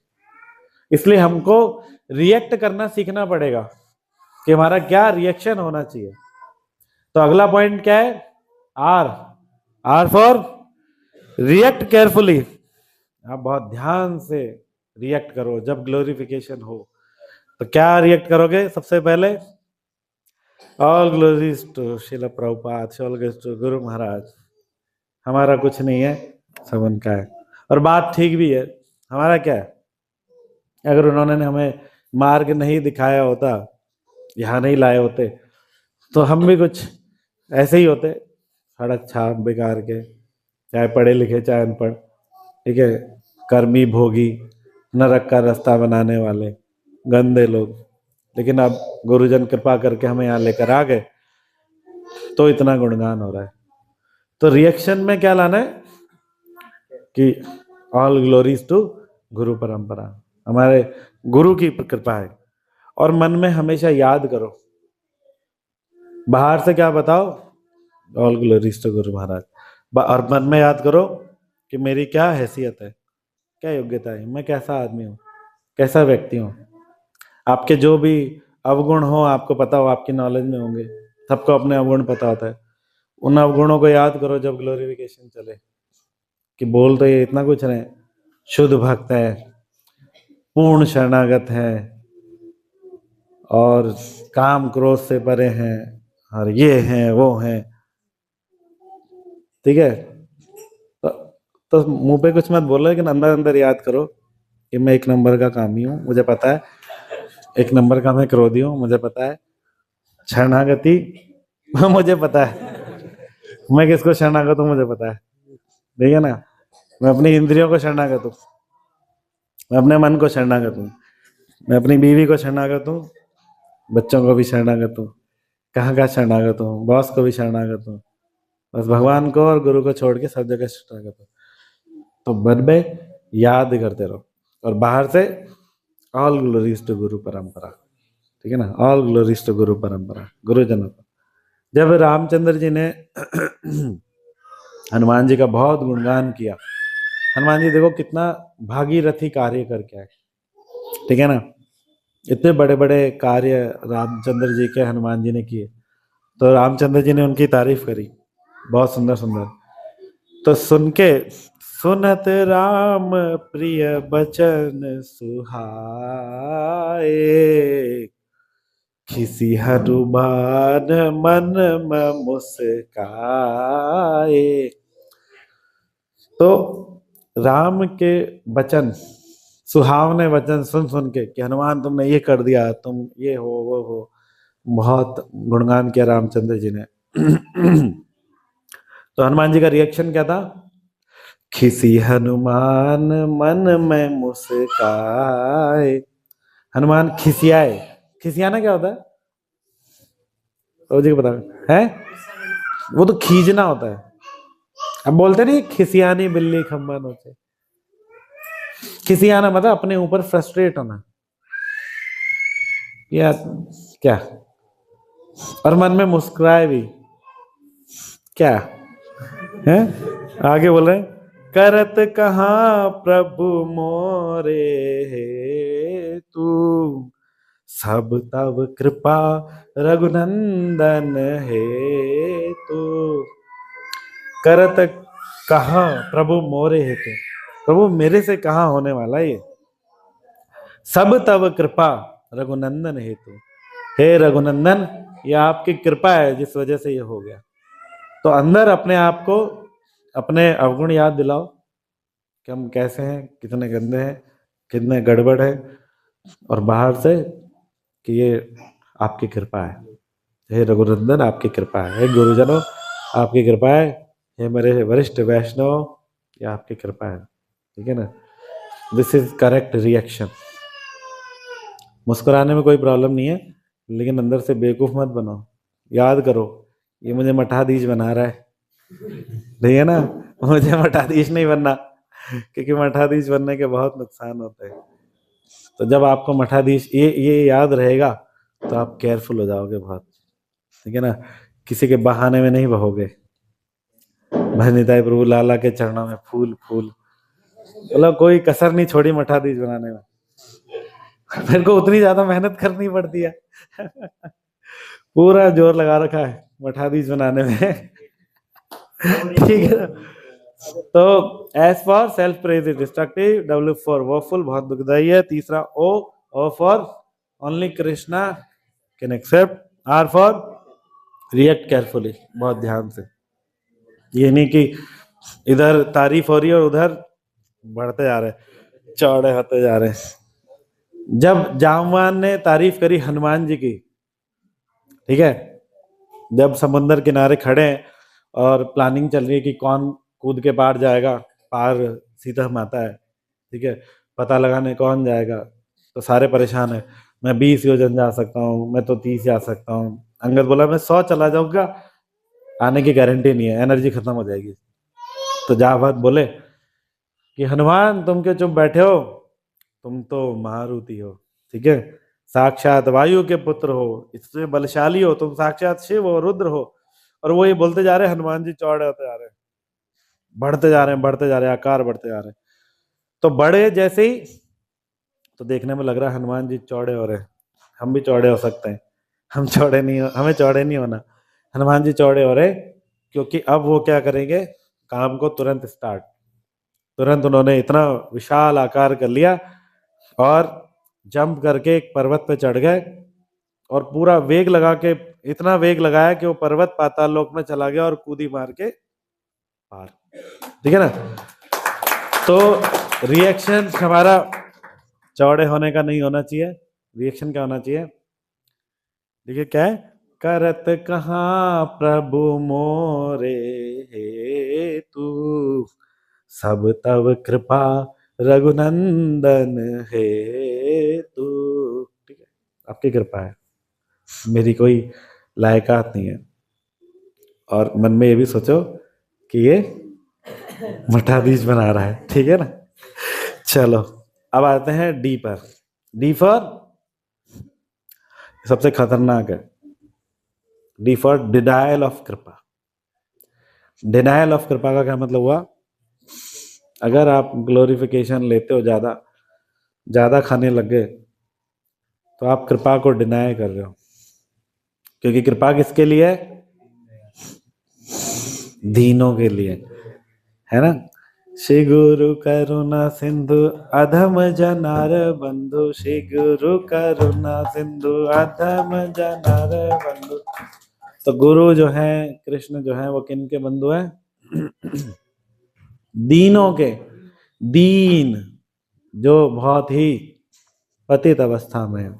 इसलिए हमको रिएक्ट करना सीखना पड़ेगा कि हमारा क्या रिएक्शन होना चाहिए। तो अगला पॉइंट क्या है? R for react carefully. आप बहुत ध्यान से रिएक्ट करो जब ग्लोरिफिकेशन हो। तो क्या रिएक्ट करोगे? सबसे पहले all glories to Srila Prabhupada, all glories to Guru Maharaj. हमारा कुछ नहीं है, सब उनका है। और बात ठीक भी है, हमारा क्या है? अगर उन्होंने हमें मार्ग नहीं दिखाया होता, यहाँ नहीं लाए होते, तो हम भी कुछ ऐसे ही होते, सड़क छाप बेकार के, चाहे पढ़े लिखे चाहे अनपढ़, ठीक है, कर्मी भोगी, नरक का रास्ता बनाने वाले गंदे लोग। लेकिन अब गुरुजन कृपा करके हमें यहाँ लेकर आ गए, तो इतना गुणगान हो रहा है। तो रिएक्शन में क्या लाना है कि ऑल ग्लोरीज टू गुरु परंपरा, हमारे गुरु की कृपा है। और मन में हमेशा याद करो, बाहर से क्या बताओ, ऑल ग्लोरीज टू गुरु महाराज, और मन में याद करो कि मेरी क्या हैसियत है, क्या योग्यता है, मैं कैसा आदमी हूँ, कैसा व्यक्ति हूँ। आपके जो भी अवगुण हो आपको पता हो, आपकी नॉलेज में होंगे, सबको अपने अवगुण पता होता है। उन अवगुणों को याद करो जब ग्लोरिफिकेशन चले, कि बोल तो ये इतना कुछ नहीं, शुद्ध भक्त है, पूर्ण शरणागत है, और काम क्रोध से परे हैं, और ये हैं वो हैं, ठीक है। तो मुंह पे कुछ मत बोलो, लेकिन अंदर अंदर याद करो कि मैं एक नंबर का कामी हूँ, मुझे पता है, एक नंबर का मैं क्रोधी हूँ, मुझे पता है, शरणागति मुझे पता है, मैं किसको शरणागत हूँ मुझे पता है, ठीक है ना। मैं अपनी इंद्रियों को शरणागत हूँ, मैं अपने मन को शरणागत हूँ, मैं अपनी बीवी को शरणागत हूँ, बच्चों को भी शरणागत हूँ, कहाँ का शरणागत हूँ, बॉस को भी शरणागत हूँ, बस भगवान को और गुरु को छोड़ के सब जगह शरणागत हूँ। तो मन में याद करते रहो, और बाहर से ऑल ग्लोरीज टू गुरु परंपरा, ठीक है ना, ऑल ग्लोरीज टू गुरु परंपरा, गुरुजनों को। जब रामचंद्र जी ने हनुमान जी का बहुत गुणगान किया, हनुमान जी देखो कितना भागीरथी कार्य करके आए, ठीक है ना, इतने बड़े बड़े कार्य रामचंद्र जी के हनुमान जी ने किए, तो रामचंद्र जी ने उनकी तारीफ करी, बहुत सुंदर सुंदर। तो सुन के, सुनत राम प्रिय बचन सुहाए, खिसी हनुमान मन में मुस्काए। तो राम के वचन, सुहावने वचन सुन सुन के, कि हनुमान तुमने ये कर दिया, तुम ये हो वो हो, बहुत गुणगान किया रामचंद्र जी ने। तो हनुमान जी का रिएक्शन क्या था, खिसी हनुमान मन में मुस्काए। हनुमान खिसियाए, खिसियाना क्या होता है, तो जी को पता है, वो तो खींचना होता है। अब बोलते नहीं खिसियानी बिल्ली खम्बन होते, खिसियाना मतलब अपने ऊपर फ्रस्ट्रेट होना, या क्या, और मन में मुस्कुराए भी, क्या है, आगे बोल रहे हैं, करत कहाँ प्रभु मोरे है तू, सब तब कृपा रघुनंदन है तू। करत कहाँ प्रभु मोरे है तू, प्रभु मेरे से कहाँ होने वाला ये, सब तब कृपा रघुनंदन है तू, हे रघुनंदन ये आपकी कृपा है जिस वजह से ये हो गया। तो अंदर अपने आप को, अपने अवगुण याद दिलाओ कि हम कैसे हैं, कितने गंदे हैं, कितने गड़बड़ है, और बाहर से कि ये आपकी कृपा है, हे रघुनंदन आपकी कृपा है, हे गुरुजनों आपकी कृपा है, हे मेरे वरिष्ठ वैष्णव ये आपकी कृपा है, ठीक है ना। This is correct reaction. मुस्कुराने में कोई प्रॉब्लम नहीं है, लेकिन अंदर से बेवकूफ मत बनो, याद करो ये मुझे मठाधीश बना रहा है, ठीक है ना, मुझे मठाधीश नहीं बनना, क्योंकि मठाधीश बनने के बहुत नुकसान होते हैं। तो जब आपको मठाधीश ये याद रहेगा तो आप केयरफुल हो जाओगे बहुत, ठीक है ना, किसी के बहाने में नहीं बहोगे। भजनिताई प्रभु लाला के चरणों में फूल फूल, मतलब कोई कसर नहीं छोड़ी मठाधीश बनाने में। मेरे को उतनी ज्यादा मेहनत करनी पड़ती है पूरा जोर लगा रखा है मठाधीश बनाने में ठीक है ना। तो S for self praise is destructive, W for woeful बहुत दुखदाई है, तीसरा O for only Krishna can accept, R for react carefully, बहुत ध्यान से, ये नहीं कि इधर तारीफ हो रही है और उधर बढ़ते जा रहे, चौड़े होते जा रहे हैं, जब जामवान ने तारीफ करी हनुमान जी की, ठीक है, जब समुद्र किनारे खड़े हैं और प्लानिंग चल रही है कि कौन कूद के पार जाएगा, पार सीता माता है, ठीक है, पता लगाने कौन जाएगा, तो सारे परेशान है। मैं 20 योजन जा सकता हूँ, मैं तो 30 जा सकता हूँ। अंगद बोला मैं 100 चला जाऊंगा, आने की गारंटी नहीं है, एनर्जी खत्म हो जाएगी। तो जाबाद बोले कि हनुमान तुम क्यों चुप बैठे हो, तुम तो महारुति हो, ठीक है, साक्षात वायु के पुत्र हो, इससे बलशाली हो, तुम साक्षात शिव हो, रुद्र हो। और वो ये बोलते जा रहे हैं, हनुमान जी चौड़े होते जा रहे हैं, बढ़ते जा रहे हैं, बढ़ते जा रहे हैं, आकार बढ़ते जा रहे हैं। तो बड़े जैसे ही, तो देखने में लग रहा है हनुमान जी चौड़े हो रहे हैं, हम भी चौड़े हो सकते हैं। हम चौड़े नहीं हमें चौड़े नहीं होना, हनुमान जी चौड़े हो रहे, क्योंकि अब वो क्या करेंगे, काम को तुरंत स्टार्ट। तुरंत उन्होंने इतना विशाल आकार कर लिया और जंप करके एक पर्वत पे चढ़ गए और पूरा वेग लगा के, इतना वेग लगाया कि वो पर्वत पाताल लोक में चला गया और कूदी मार के पार, ठीक है ना। तो रिएक्शन हमारा चौड़े होने का नहीं होना चाहिए, रिएक्शन क्या होना चाहिए, देखिए क्या है, करत कहाँ प्रभु मोरे हेतु, सब तव कृपा रघुनंदन हेतु, ठीक है, आपकी कृपा है, मेरी कोई लायकात नहीं है। और मन में ये भी सोचो कि ये मठाधीश बना रहा है, ठीक है ना। चलो अब आते हैं डी पर। डी फॉर सबसे खतरनाक है, डी फॉर डिनायल ऑफ कृपा। डिनायल ऑफ कृपा का क्या मतलब हुआ, अगर आप ग्लोरिफिकेशन लेते हो, ज्यादा खाने लग गए, तो आप कृपा को डिनाय कर रहे हो। क्योंकि कृपा किसके लिए है, दीनों के लिए, है ना। श्री गुरु करुणा सिंधु अधम जनार बंधु, श्री गुरु करुणा सिंधु अधम जनार बंधु। तो गुरु जो है, कृष्ण जो है, वो किन के बंधु हैं, दीनों के, दीन जो बहुत ही पतित अवस्था में है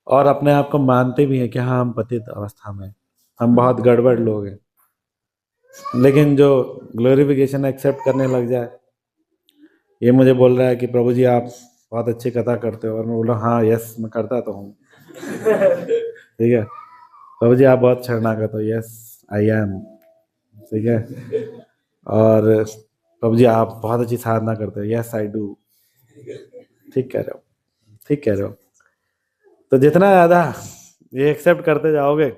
और अपने आप को मानते भी हैं कि हाँ हम पतित अवस्था में, हम बहुत गड़बड़ लोग हैं। लेकिन जो ग्लोरिफिकेशन एक्सेप्ट करने लग जाए, ये मुझे बोल रहा है कि प्रभु जी आप बहुत अच्छी कथा करते हो, और मैं बोला हाँ यस मैं करता तो हूँ, ठीक है, प्रभु जी आप बहुत शरणागत हो, यस आई एम, ठीक है, और प्रभु जी आप बहुत अच्छी साधना करते हो, यस आई डू, ठीक कह रहे हो, ठीक कह रहे हो। तो जितना ज्यादा ये एक्सेप्ट करते जाओगे,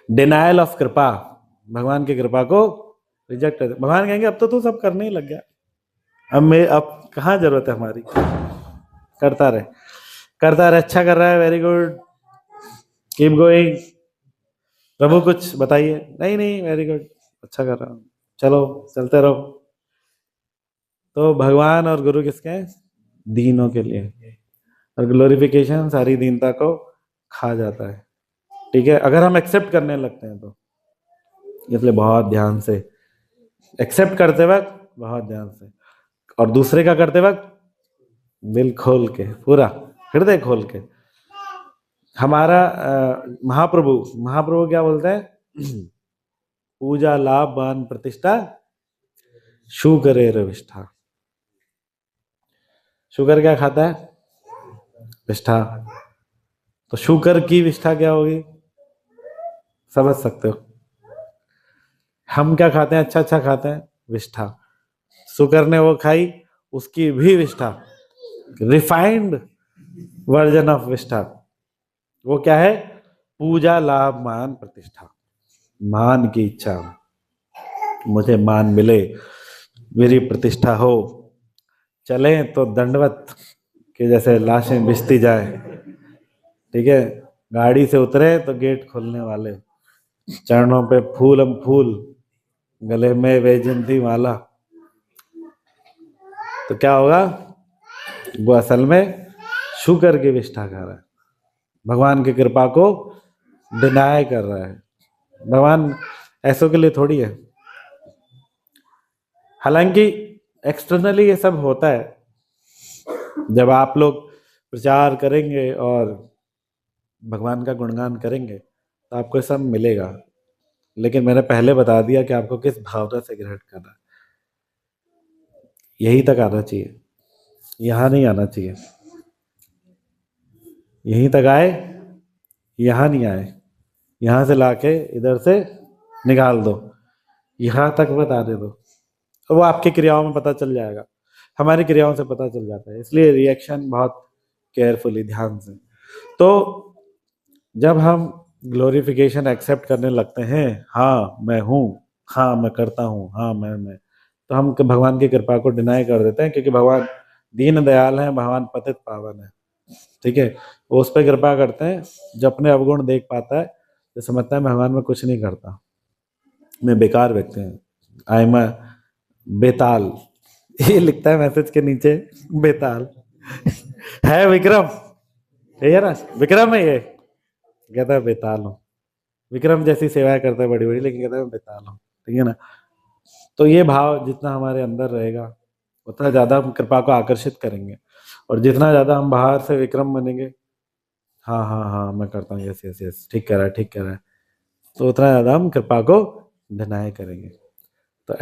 डिनायल ऑफ कृपा, भगवान की कृपा को रिजेक्ट कर, भगवान कहेंगे अब तो तू सब करने ही लग गया, अब कहाँ जरूरत है हमारी, करता रहे, करता रहे, अच्छा कर रहा है, वेरी गुड, कीप गोइंग, प्रभु कुछ बताइए, नहीं नहीं वेरी गुड, अच्छा कर रहा हूँ, चलो चलते रहो। तो भगवान और गुरु किसके हैं, दीनों के लिए, और ग्लोरिफिकेशन सारी दीनता को खा जाता है, ठीक है, अगर हम एक्सेप्ट करने लगते हैं तो। इसलिए बहुत ध्यान से एक्सेप्ट करते वक्त, बहुत ध्यान से, और दूसरे का करते वक्त दिल खोल के, पूरा हृदय खोल के। हमारा महाप्रभु महाप्रभु क्या बोलते हैं, पूजा लाभ मान प्रतिष्ठा शू करे विष्ठा। शुगर क्या खाता है, विष्ठा। तो शुगर की विष्ठा क्या होगी, समझ सकते हो। हम क्या खाते हैं, अच्छा अच्छा खाते हैं, विष्ठा। शुगर ने वो खाई, उसकी भी विष्ठा, रिफाइंड वर्जन ऑफ विष्ठा। वो क्या है, पूजा लाभ मान प्रतिष्ठा, मान की इच्छा, मुझे मान मिले, मेरी प्रतिष्ठा हो, चले तो दंडवत के जैसे लाशें बिछती जाए, ठीक है, गाड़ी से उतरे तो गेट खोलने वाले, चरणों पे फूल हम फूल, गले में वैजयंती माला। तो क्या होगा, वो असल में शुगर की विष्ठा कर रहा है, भगवान की कृपा को डिनाय कर रहा है। भगवान ऐसों के लिए थोड़ी है। हालांकि एक्सटर्नली ये सब होता है, जब आप लोग प्रचार करेंगे और भगवान का गुणगान करेंगे तो आपको सब मिलेगा। लेकिन मैंने पहले बता दिया कि आपको किस भावना से ग्रहण करना है। यहीं तक आना चाहिए, यहाँ नहीं आना चाहिए। यहीं तक आए, यहाँ नहीं आए। यहाँ से लाके इधर से निकाल दो, यहाँ तक मत आने दो। तो वो आपकी क्रियाओं में पता चल जाएगा, हमारी क्रियाओं से पता चल जाता है। इसलिए रिएक्शन बहुत केयरफुली, ध्यान से। तो जब हम ग्लोरिफिकेशन एक्सेप्ट करने लगते हैं, हाँ मैं हूँ, हाँ मैं करता हूँ, हाँ मैं, तो हम भगवान की कृपा को डिनाई कर देते हैं, क्योंकि भगवान दीन दयाल है, भगवान पतित पावन है। ठीक है, वो उस पर कृपा करते हैं। जब अपने अवगुण देख पाता है तो समझता है भगवान में कुछ नहीं करता, मैं बेकार व्यक्ति हूँ, आई एम बेताल। ये लिखता है मैसेज के नीचे, बेताल है विक्रम, है ना, विक्रम है ये, कहता है बेताल हूँ। विक्रम जैसी सेवाएं करता है बड़ी बड़ी, लेकिन कहता है मैं बेताल हूँ। ठीक है ना। तो ये भाव जितना हमारे अंदर रहेगा उतना ज्यादा हम कृपा को आकर्षित करेंगे, और जितना ज्यादा हम बाहर से विक्रम बनेंगे, हाँ हाँ हाँ मैं करता हूँ, यस यस यस, ठीक कर रहा है ठीक कर रहा है, तो उतना ज्यादा हम कृपा को डिनाई करेंगे। तो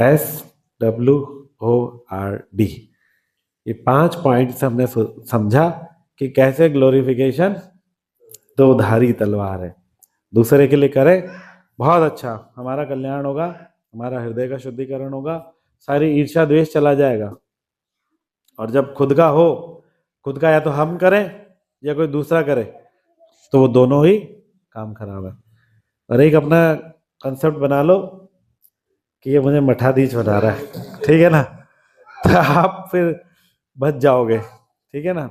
SWORD, ये 5 पॉइंट्स हमने समझा कि कैसे ग्लोरिफिकेशन दो धारी तलवार है। दूसरे के लिए करें, बहुत अच्छा, हमारा कल्याण होगा, हमारा हृदय का शुद्धिकरण होगा, सारी ईर्ष्या द्वेष चला जाएगा। और जब खुद का हो, खुद का या तो हम करें या कोई दूसरा करे, तो वो दोनों ही काम खराब है। और एक अपना कंसेप्ट बना लो कि ये मुझे मठाधीश बना रहा है, ठीक है ना, तो आप फिर बच जाओगे। ठीक है ना,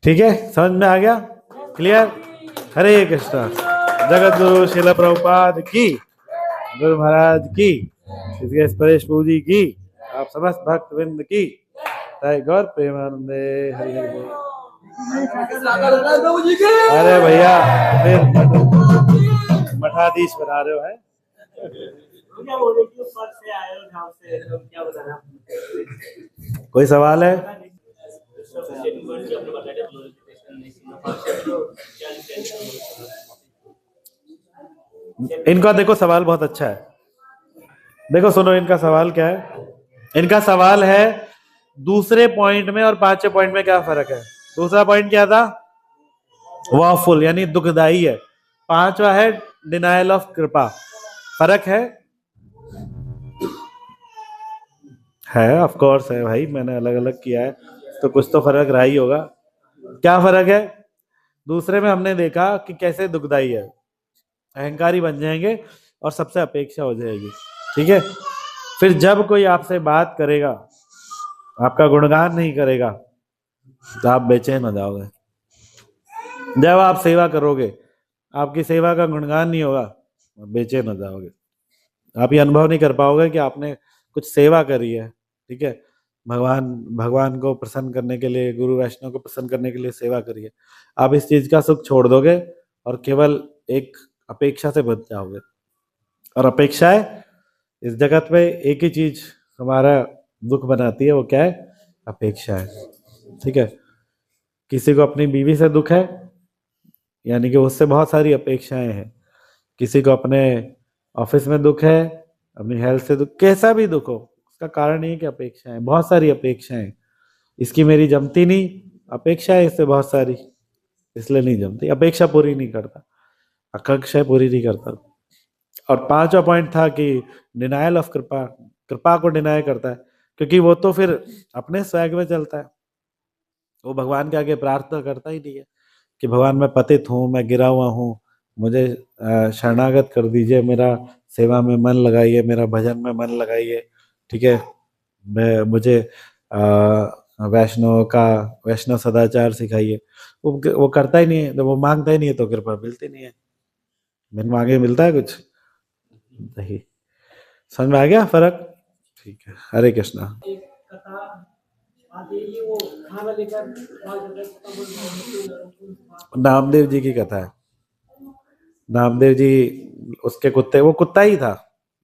ठीक है, समझ में आ गया, क्लियर। हरे कृष्णा। जगत गुरु श्रील प्रभुपाद की, गुरु महाराज की, इसके परेश प्रभु जी की, आप समस्त भक्त वृंद की, जय गौर प्रेमानंदे। हरि हरि बोल। अरे भैया फिर मठाधीश बना रहे हो है। कोई सवाल है? इनका देखो सवाल बहुत अच्छा है, देखो सुनो इनका सवाल क्या है। इनका सवाल है दूसरे पॉइंट में और पांचवें पॉइंट में क्या फर्क है। दूसरा पॉइंट क्या था, वॉफुल यानी दुखदाई है। पांचवा है डिनायल ऑफ कृपा। फर्क है ऑफ कोर्स है भाई, मैंने अलग अलग किया है तो कुछ तो फर्क रहा ही होगा। क्या फर्क है? दूसरे में हमने देखा कि कैसे दुखदाई है, अहंकारी बन जाएंगे और सबसे अपेक्षा हो जाएगी। ठीक है, फिर जब कोई आपसे बात करेगा, आपका गुणगान नहीं करेगा, तो आप बेचैन हो जाओगे। जब आप सेवा करोगे, आपकी सेवा का गुणगान नहीं होगा, बेचैन हो जाओगे। आप ये अनुभव नहीं कर पाओगे कि आपने कुछ सेवा करी है। ठीक है, भगवान भगवान को प्रसन्न करने के लिए, गुरु वैष्णव को प्रसन्न करने के लिए सेवा करी है। आप इस चीज का सुख छोड़ दोगे और केवल एक अपेक्षा से बच जाओगे। और अपेक्षाएं इस जगत में एक ही चीज हमारा दुख बनाती है, वो क्या है? अपेक्षा है। ठीक है, किसी को अपनी बीवी से दुख है, यानी कि उससे बहुत सारी अपेक्षाएं हैं। किसी को अपने ऑफिस में दुख है, अपनी हेल्थ से दुख, कैसा भी दुख हो, उसका कारण ये है कि अपेक्षाएं, बहुत सारी अपेक्षाएं। इसकी मेरी जमती नहीं, अपेक्षा है इससे बहुत सारी, इसलिए नहीं जमती, अपेक्षा पूरी नहीं करता, आकांक्षाएं पूरी नहीं करता। और पांचवा पॉइंट था कि डिनायल ऑफ कृपा, कृपा को डिनाय करता है, क्योंकि वो तो फिर अपने स्वैग में चलता है, वो भगवान के आगे प्रार्थना करता ही नहीं है कि भगवान मैं पतित हूँ, मैं गिरा हुआ हूँ, मुझे शरणागत कर दीजिए, मेरा सेवा में मन लगाइए, मेरा भजन में मन लगाइए। ठीक है, मैं मुझे वैष्णव सदाचार सिखाइए। वो करता ही नहीं है, तो वो मांगता ही नहीं है तो कृपा मिलती नहीं है। बिन मांगे मिलता है कुछ नहीं। समझ में आ गया फर्क? ठीक है, हरे कृष्णा। नामदेव जी की कथा है। नामदेव जी, उसके कुत्ते, वो कुत्ता ही था,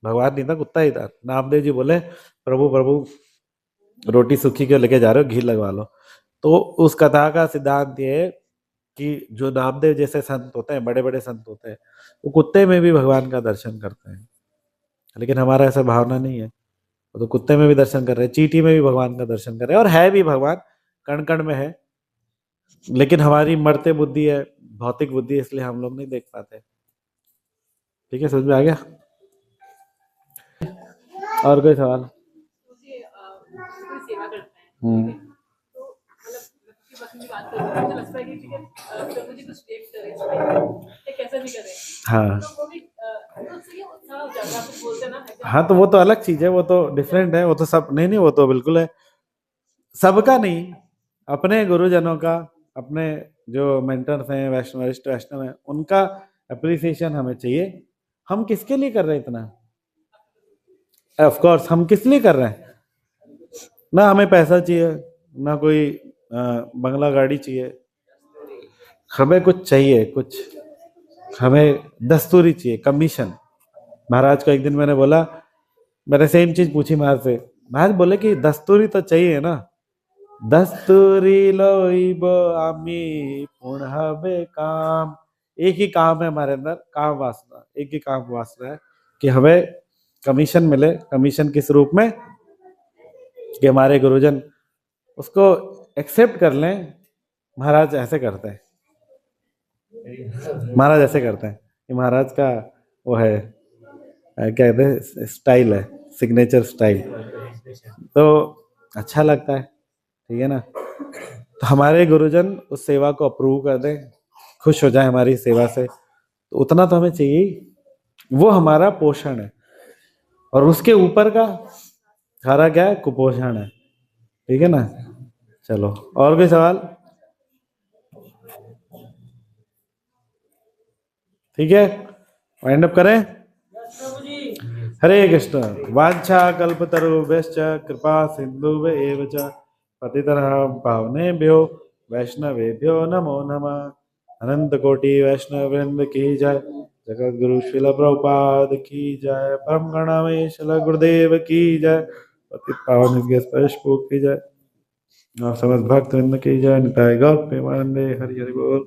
भगवान नहीं था, कुत्ता ही था। नामदेव जी बोले प्रभु प्रभु रोटी सूखी क्यों लेके जा रहे हो, घी लगवा लो। तो उस कथा का सिद्धांत ये है कि जो नामदेव जैसे संत होते हैं, बड़े बड़े संत होते हैं, वो कुत्ते में भी भगवान का दर्शन करते हैं। लेकिन हमारा ऐसा भावना नहीं है। वो तो कुत्ते में भी दर्शन कर रहे हैं, चींटी में भी भगवान का दर्शन कर रहे हैं, और है भी भगवान, कण कण में है। लेकिन हमारी मर्त्य बुद्धि है, भौतिक बुद्धि है, इसलिए हम लोग नहीं देख पाते। ठीक है, समझ में आ गया? और कोई सवाल? मुझे कोई सेवा करता है, हम्म। ठीक है, तो मतलब की बस की बात करूँ तो मुझे लगता है कि ठीक है, प्रभु जी कुछ टेस्ट करे इसमें, या कैसा भी करे, हाँ तो वो भी तो उससे ये उत्साह हो जाता है, आप कुछ बोलते हैं ना, हाँ, तो वो तो अलग चीज है, वो तो डिफरेंट है, वो तो सब नहीं नहीं, वो तो बिल्कुल है, सबका नहीं, अपने गुरुजनों का, अपने जो मेंटर्स हैं, वैष्णव वरिष्ठ वैष्णव हैं, उनका अप्रिसिएशन हमें चाहिए। हम किसके लिए कर रहे हैं इतना? ऑफ कोर्स हम किस लिए कर रहे हैं? ना हमें पैसा चाहिए, ना कोई बंगला गाड़ी चाहिए, हमें कुछ चाहिए, कुछ हमें दस्तूरी चाहिए, कमीशन। महाराज को एक दिन मैंने बोला, मैंने सेम चीज पूछी महाराज से, महाराज बोले कि दस्तूरी तो चाहिए ना। दस्तूरी लोइब आमी पुण्हबे काम। एक ही काम है हमारे अंदर, काम वासना, एक ही काम वासना है कि हमें कमीशन मिले। कमीशन किस रूप में? कि हमारे गुरुजन उसको एक्सेप्ट कर लें। महाराज ऐसे करते हैं, महाराज ऐसे करते हैं, कि महाराज का वो है, क्या कहते हैं, स्टाइल है, सिग्नेचर स्टाइल, तो अच्छा लगता है। ठीक है ना? तो हमारे गुरुजन उस सेवा को अप्रूव कर दें, खुश हो जाए हमारी सेवा से, तो उतना तो हमें चाहिए ही। वो हमारा पोषण है, और उसके ऊपर का सारा क्या है? कुपोषण है। ठीक है ना? चलो, और कोई सवाल? ठीक है, वाइंड अप करें। हरे कृष्ण। वांछा कल्पतरुभ्यश्च कृपा सिन्धुभ्येव च पतितानां पावनेभ्यो वैष्णवेभ्यो नमो नमः। अनंत कोटि वैष्णव वृंद की जय। जगत गुरु श्रील प्रभुपाद की जय। परम गणाधीश श्रील गुरुदेव की जय। पतित पावन स्पर्श की जय। समस्त भक्त वृंद की जय। निताय गौर प्रेमानंदे। हरि हरि बोल।